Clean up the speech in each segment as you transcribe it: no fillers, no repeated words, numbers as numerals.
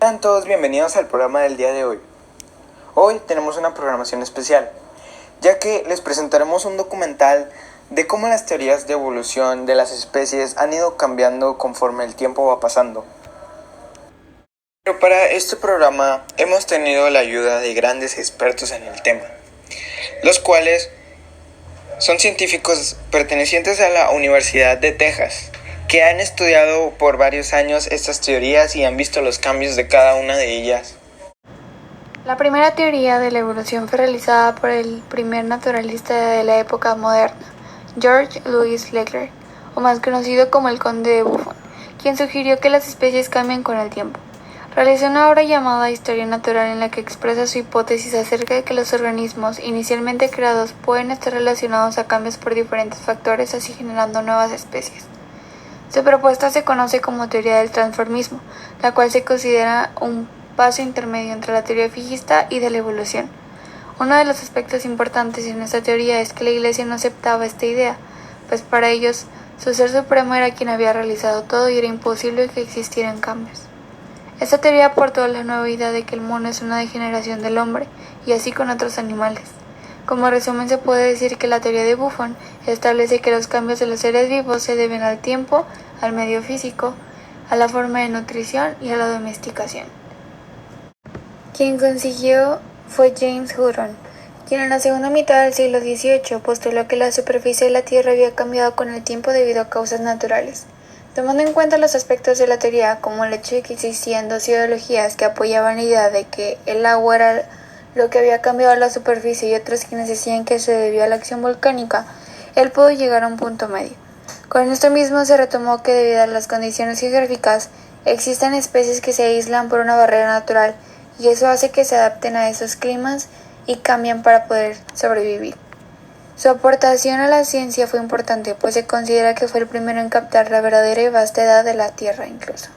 Sean todos bienvenidos al programa del día de hoy. Hoy tenemos una programación especial, ya que les presentaremos un documental de cómo las teorías de evolución de las especies han ido cambiando conforme el tiempo va pasando. Pero para este programa hemos tenido la ayuda de grandes expertos en el tema, los cuales son científicos pertenecientes a la Universidad de Texas, que han estudiado por varios años estas teorías y han visto los cambios de cada una de ellas. La primera teoría de la evolución fue realizada por el primer naturalista de la época moderna, George Louis Leclerc, o más conocido como el Conde de Buffon, quien sugirió que las especies cambian con el tiempo. Realizó una obra llamada Historia Natural en la que expresa su hipótesis acerca de que los organismos inicialmente creados pueden estar relacionados a cambios por diferentes factores, así generando nuevas especies. Su propuesta se conoce como teoría del transformismo, la cual se considera un paso intermedio entre la teoría fijista y de la evolución. Uno de los aspectos importantes en esta teoría es que la Iglesia no aceptaba esta idea, pues para ellos su ser supremo era quien había realizado todo y era imposible que existieran cambios. Esta teoría aportó la nueva idea de que el mono es una degeneración del hombre, y así con otros animales. Como resumen se puede decir que la teoría de Buffon establece que los cambios de los seres vivos se deben al tiempo, al medio físico, a la forma de nutrición y a la domesticación. Quien consiguió fue James Hutton, quien en la segunda mitad del siglo XVIII postuló que la superficie de la Tierra había cambiado con el tiempo debido a causas naturales. Tomando en cuenta los aspectos de la teoría, como el hecho de que existían dos ideologías que apoyaban la idea de que el agua era lo que había cambiado la superficie y otros quienes decían que se debía a la acción volcánica, él pudo llegar a un punto medio. Con esto mismo se retomó que debido a las condiciones geográficas, existen especies que se aíslan por una barrera natural y eso hace que se adapten a esos climas y cambian para poder sobrevivir. Su aportación a la ciencia fue importante, pues se considera que fue el primero en captar la verdadera y vasta edad de la Tierra incluso.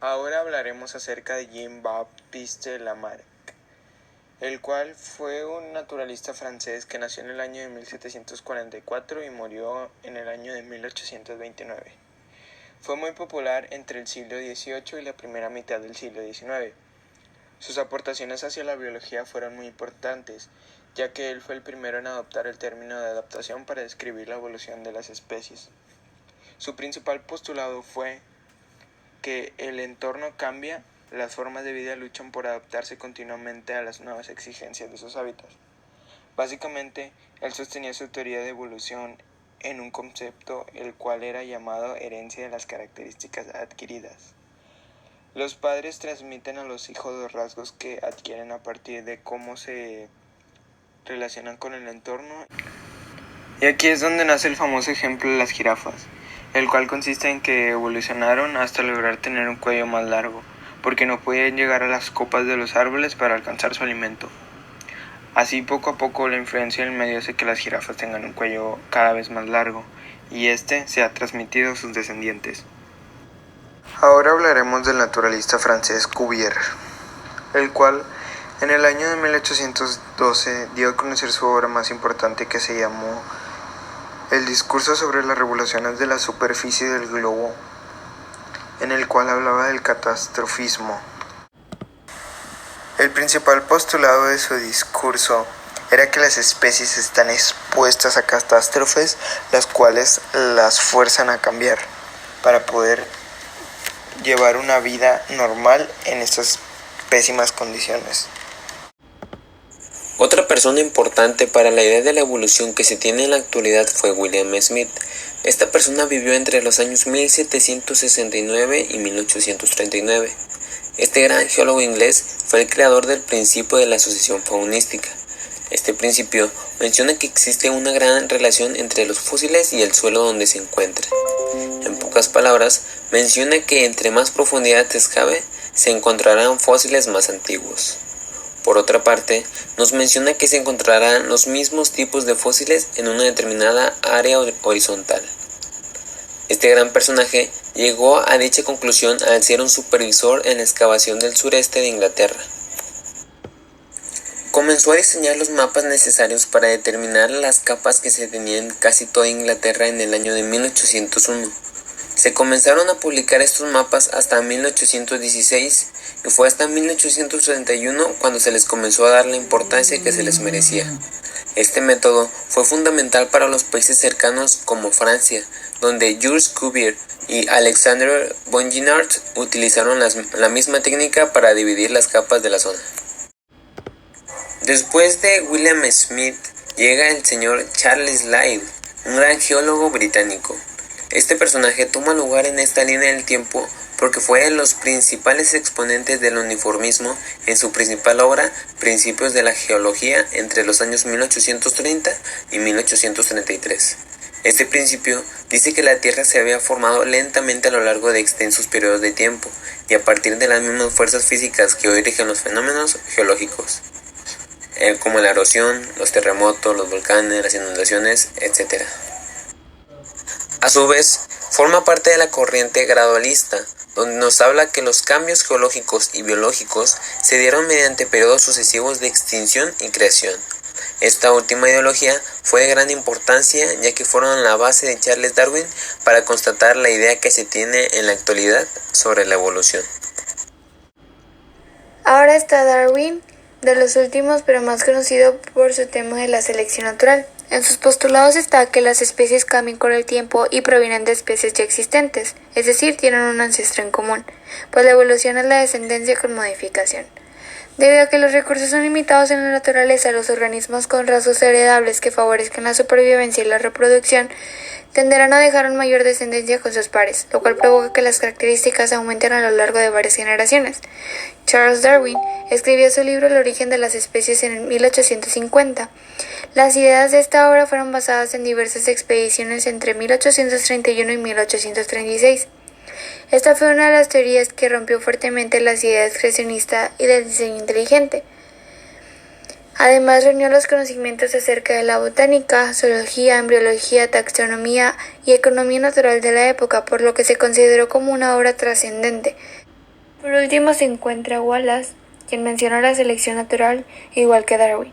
Ahora hablaremos acerca de Jean-Baptiste Lamarck, el cual fue un naturalista francés que nació en el año de 1744 y murió en el año de 1829. Fue muy popular entre el siglo XVIII y la primera mitad del siglo XIX. Sus aportaciones hacia la biología fueron muy importantes, ya que él fue el primero en adoptar el término de adaptación para describir la evolución de las especies. Su principal postulado fue que el entorno cambia, las formas de vida luchan por adaptarse continuamente a las nuevas exigencias de sus hábitats. Básicamente, él sostenía su teoría de evolución en un concepto el cual era llamado herencia de las características adquiridas. Los padres transmiten a los hijos los rasgos que adquieren a partir de cómo se relacionan con el entorno. Y aquí es donde nace el famoso ejemplo de las jirafas, el cual consiste en que evolucionaron hasta lograr tener un cuello más largo, porque no podían llegar a las copas de los árboles para alcanzar su alimento. Así poco a poco la influencia del medio hace que las jirafas tengan un cuello cada vez más largo, y este se ha transmitido a sus descendientes. Ahora hablaremos del naturalista francés Cuvier, el cual en el año de 1812 dio a conocer su obra más importante que se llamó El discurso sobre las revoluciones de la superficie del globo, en el cual hablaba del catastrofismo. El principal postulado de su discurso era que las especies están expuestas a catástrofes, las cuales las fuerzan a cambiar para poder llevar una vida normal en estas pésimas condiciones. Otra persona importante para la idea de la evolución que se tiene en la actualidad fue William Smith. Esta persona vivió entre los años 1769 y 1839. Este gran geólogo inglés fue el creador del principio de la asociación faunística. Este principio menciona que existe una gran relación entre los fósiles y el suelo donde se encuentran. En pocas palabras, menciona que entre más profundidad se excave, se encontrarán fósiles más antiguos. Por otra parte, nos menciona que se encontrarán los mismos tipos de fósiles en una determinada área horizontal. Este gran personaje llegó a dicha conclusión al ser un supervisor en la excavación del sureste de Inglaterra. Comenzó a diseñar los mapas necesarios para determinar las capas que se tenían en casi toda Inglaterra en el año de 1801. Se comenzaron a publicar estos mapas hasta 1816 y fue hasta 1831 cuando se les comenzó a dar la importancia que se les merecía. Este método fue fundamental para los países cercanos como Francia, donde Jules Cuvier y Alexandre Bonginiart utilizaron la misma técnica para dividir las capas de la zona. Después de William Smith llega el señor Charles Lyell, un gran geólogo británico. Este personaje toma lugar en esta línea del tiempo porque fue de los principales exponentes del uniformismo en su principal obra, Principios de la Geología, entre los años 1830 y 1833. Este principio dice que la Tierra se había formado lentamente a lo largo de extensos periodos de tiempo y a partir de las mismas fuerzas físicas que hoy rigen los fenómenos geológicos, como la erosión, los terremotos, los volcanes, las inundaciones, etc. A su vez, forma parte de la corriente gradualista, donde nos habla que los cambios geológicos y biológicos se dieron mediante periodos sucesivos de extinción y creación. Esta última ideología fue de gran importancia, ya que fueron la base de Charles Darwin para constatar la idea que se tiene en la actualidad sobre la evolución. Ahora está Darwin, de los últimos pero más conocido por su tema de la selección natural. En sus postulados está que las especies cambian con el tiempo y provienen de especies ya existentes, es decir, tienen un ancestro en común, pues la evolución es la descendencia con modificación. Debido a que los recursos son limitados en la naturaleza, los organismos con rasgos heredables que favorezcan la supervivencia y la reproducción tenderán a dejar una mayor descendencia con sus pares, lo cual provoca que las características aumenten a lo largo de varias generaciones. Charles Darwin escribió su libro El origen de las especies en 1850. Las ideas de esta obra fueron basadas en diversas expediciones entre 1831 y 1836. Esta fue una de las teorías que rompió fuertemente las ideas creacionistas y del diseño inteligente. Además, reunió los conocimientos acerca de la botánica, zoología, embriología, taxonomía y economía natural de la época, por lo que se consideró como una obra trascendente. Por último se encuentra Wallace, quien mencionó la selección natural, igual que Darwin.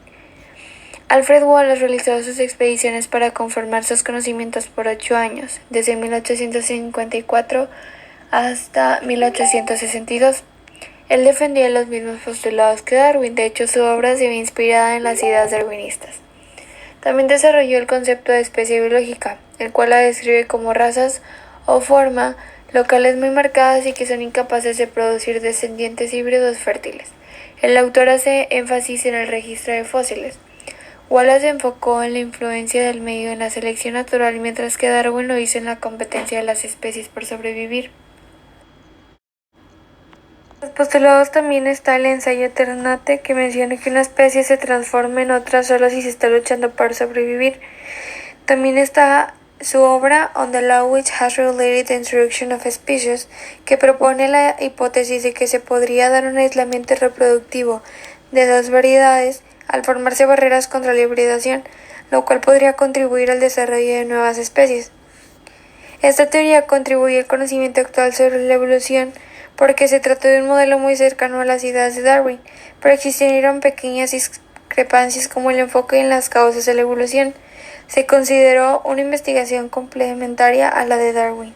Alfred Wallace realizó sus expediciones para conformar sus conocimientos por 8 años, desde 1854 hasta 1862. Él defendía los mismos postulados que Darwin, de hecho su obra se ve inspirada en las ideas darwinistas. También desarrolló el concepto de especie biológica, el cual la describe como razas o forma locales muy marcadas y que son incapaces de producir descendientes híbridos fértiles. El autor hace énfasis en el registro de fósiles. Wallace se enfocó en la influencia del medio en la selección natural, mientras que Darwin lo hizo en la competencia de las especies por sobrevivir. Los postulados también está el ensayo Ternate, que menciona que una especie se transforma en otra solo si se está luchando por sobrevivir. También está su obra On the Law which has regulated the introduction of species, que propone la hipótesis de que se podría dar un aislamiento reproductivo de dos variedades al formarse barreras contra la hibridación, lo cual podría contribuir al desarrollo de nuevas especies. Esta teoría contribuye al conocimiento actual sobre la evolución porque se trató de un modelo muy cercano a las ideas de Darwin, pero existieron pequeñas discrepancias como el enfoque en las causas de la evolución. Se consideró una investigación complementaria a la de Darwin.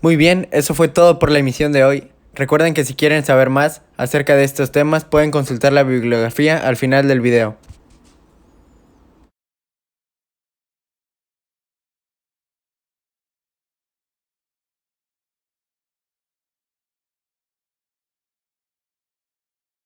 Muy bien, eso fue todo por la emisión de hoy. Recuerden que si quieren saber más acerca de estos temas pueden consultar la bibliografía al final del video.